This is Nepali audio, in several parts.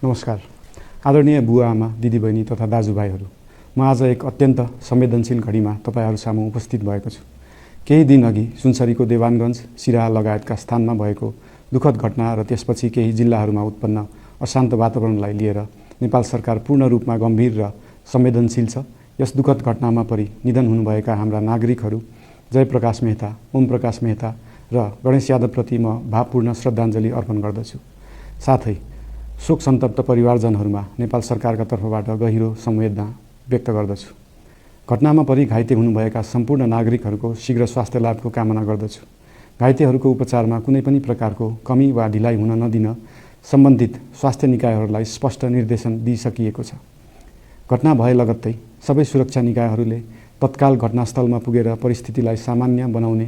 नमस्कार। आदरणीय बुवा आमा, दिदीबहिनी तथा दाजुभाइहरू, म आज एक अत्यन्त संवेदनशील घडीमा तपाईहरू सामु उपस्थित भएको छु। केही दिन अघि सुनसरीको देवानगञ्ज, सिराहा लगायतका स्थानमा भएको दुःखद घटना र त्यसपछि केही जिल्लाहरूमा उत्पन्न अशान्त वातावरणलाई लिएर नेपाल सरकार पूर्ण रूपमा गम्भीर र संवेदनशील छ। यस दुःखद घटनामा परि निधन हुनुभएका हाम्रा नागरिकहरू जयप्रकाश मेहता, ओमप्रकाश मेहता र गणेश यादवप्रति म भावपूर्ण श्रद्धाञ्जली अर्पण गर्दछु। साथै शोक सन्तप्त परिवारजनहरूमा नेपाल सरकारका तर्फबाट गहिरो संवेदना व्यक्त गर्दछु। घटनामा परि घाइते हुनुभएका सम्पूर्ण नागरिकहरूको शीघ्र स्वास्थ्य लाभको कामना गर्दछु। घाइतेहरूको उपचारमा कुनै पनि प्रकारको कमी वा ढिलाइ हुन नदिन सम्बन्धित स्वास्थ्य निकायहरूलाई स्पष्ट निर्देशन दिइसकिएको छ। घटना भए लगत्तै सबै सुरक्षा निकायहरूले तत्काल घटनास्थलमा पुगेर परिस्थितिलाई सामान्य बनाउने,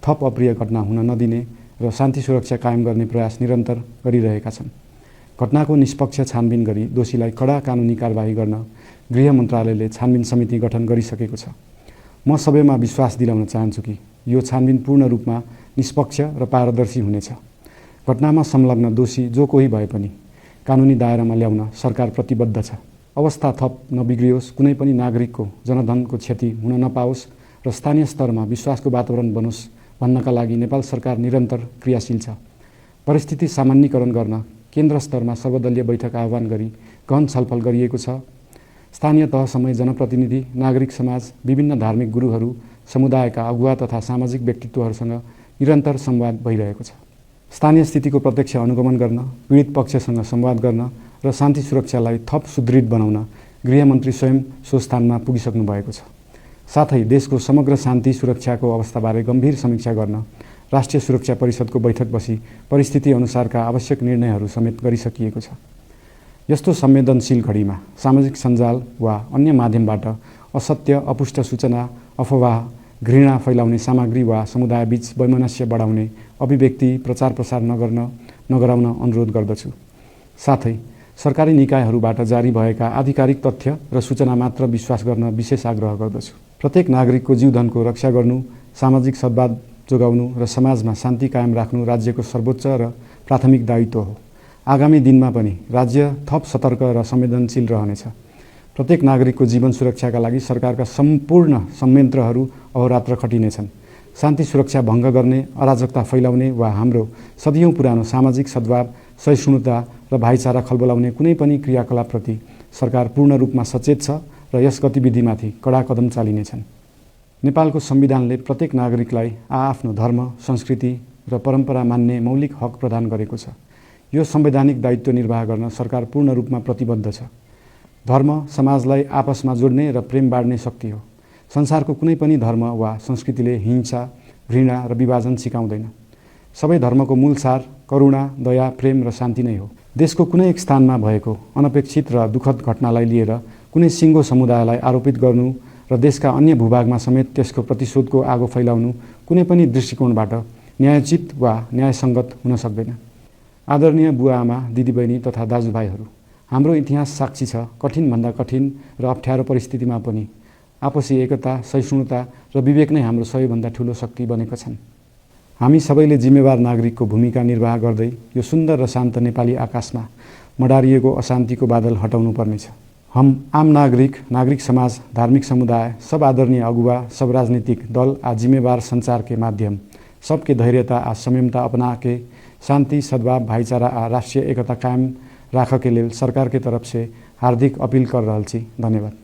थप अप्रिय घटना हुन नदिने र शान्ति सुरक्षा कायम गर्ने प्रयास निरन्तर गरिरहेका छन्। घटनाको निष्पक्ष छानबिन गरी दोषीलाई कडा कानुनी कारबाही गर्न गृह मन्त्रालयले छानबिन समिति गठन गरिसकेको छ। म सबैमा विश्वास दिलाउन चाहन्छु कि यो छानबिन पूर्ण रूपमा निष्पक्ष र पारदर्शी हुनेछ। घटनामा संलग्न दोषी जो कोही भए पनि कानुनी दायरामा ल्याउन सरकार प्रतिबद्ध छ। अवस्था थप नबिग्रियोस्, कुनै पनि नागरिकको जनधनको क्षति हुन नपाओस् र स्थानीय स्तरमा विश्वासको वातावरण बनोस् भन्नका लागि नेपाल सरकार निरन्तर क्रियाशील छ। परिस्थिति सामान्यीकरण गर्न केन्द्र स्तरमा सर्वदलीय बैठक आह्वान गरी गहन छलफल गरिएको छ। स्थानीय तहसम्मै जनप्रतिनिधि, नागरिक समाज, विभिन्न धार्मिक गुरुहरू, समुदायका अगुवा तथा सामाजिक व्यक्तित्वहरूसँग निरन्तर संवाद भइरहेको छ। स्थानीय स्थितिको प्रत्यक्ष अनुगमन गर्न, पीडित पक्षसँग संवाद गर्न र शान्ति सुरक्षालाई थप सुदृढ बनाउन गृहमन्त्री स्वयं सो स्थानमा पुगिसक्नु भएको छ। साथै देशको समग्र शान्ति सुरक्षाको अवस्थाबारे गम्भीर समीक्षा गर्न राष्ट्रिय सुरक्षा परिषदको बैठक बसी परिस्थिति अनुसारका आवश्यक निर्णयहरू समेत गरिसकिएको छ। यस्तो संवेदनशील घडीमा सामाजिक सञ्जाल वा अन्य माध्यमबाट असत्य, अपुष्ट सूचना, अफवाह, घृणा फैलाउने सामग्री वा समुदायबीच वैमनस्य बढाउने अभिव्यक्ति प्रचार प्रसार नगराउन अनुरोध गर्दछु। साथै सरकारी निकायहरूबाट जारी भएका आधिकारिक तथ्य र सूचना मात्र विश्वास गर्न विशेष आग्रह गर्दछु। प्रत्येक नागरिकको जीवधनको रक्षा गर्नु, सामाजिक सद्भाव जोगाउनु र समाजमा शान्ति कायम राख्नु राज्यको सर्वोच्च र प्राथमिक दायित्व हो। आगामी दिनमा पनि राज्य थप सतर्क र संवेदनशील रहनेछ। प्रत्येक नागरिकको जीवन सुरक्षाका लागि सरकारका सम्पूर्ण संयन्त्रहरू अहोरात्र खटिनेछन्। शान्ति सुरक्षा भङ्ग गर्ने, अराजकता फैलाउने वा हाम्रो सदियौं पुरानो सामाजिक सद्भाव, सहिष्णुता र भाइचारा खलबलाउने कुनै पनि क्रियाकलापप्रति सरकार पूर्ण रूपमा सचेत छ र यस गतिविधिमाथि कडा कदम चालिनेछन्। नेपालको संविधानले प्रत्येक नागरिकलाई आआफ्नो धर्म, संस्कृति र परम्परा मान्ने मौलिक हक प्रदान गरेको छ। यो संवैधानिक दायित्व निर्वाह गर्न सरकार पूर्ण रूपमा प्रतिबद्ध छ। धर्म समाजलाई आपसमा जोड्ने र प्रेम बाँड्ने शक्ति हो। संसारको कुनै पनि धर्म वा संस्कृतिले हिंसा, घृणा र विभाजन सिकाउँदैन। सबै धर्मको मूल सार करुणा, दया, प्रेम र शान्ति नै हो। देशको कुनै एक स्थानमा भएको अनपेक्षित र दुःखद घटनालाई लिएर कुनै सिङ्गो समुदायलाई आरोपित गर्नु र देशका अन्य भूभागमा समेत त्यसको प्रतिशोधको आगो फैलाउनु कुनै पनि दृष्टिकोणबाट न्यायोचित वा न्यायसङ्गत हुन सक्दैन। आदरणीय बुवा आमा, दिदीबहिनी तथा दाजुभाइहरू, हाम्रो इतिहास साक्षी छ कठिनभन्दा कठिन र अप्ठ्यारो परिस्थितिमा पनि आपसी एकता, सहिष्णुता र विवेक नै हाम्रो सबैभन्दा ठूलो शक्ति बनेका छन्। हामी सबैले जिम्मेवार नागरिकको भूमिका निर्वाह गर्दै यो सुन्दर र शान्त नेपाली आकाशमा मडारिएको अशान्तिको बादल हटाउनु पर्नेछ। हम आम नागरिक समाज, धार्मिक समुदाय, सब आदरणीय अगुवा, सब राजनीतिक दल आ जिम्मेवार संचार के माध्यम सबके धैर्यता आ संयमता अपना के शांति, सद्भाव, भाईचारा आ राष्ट्रीय एकता कायम राख के लेल सरकार के तरफ से हार्दिक अपील कर रहल छी। धन्यवाद।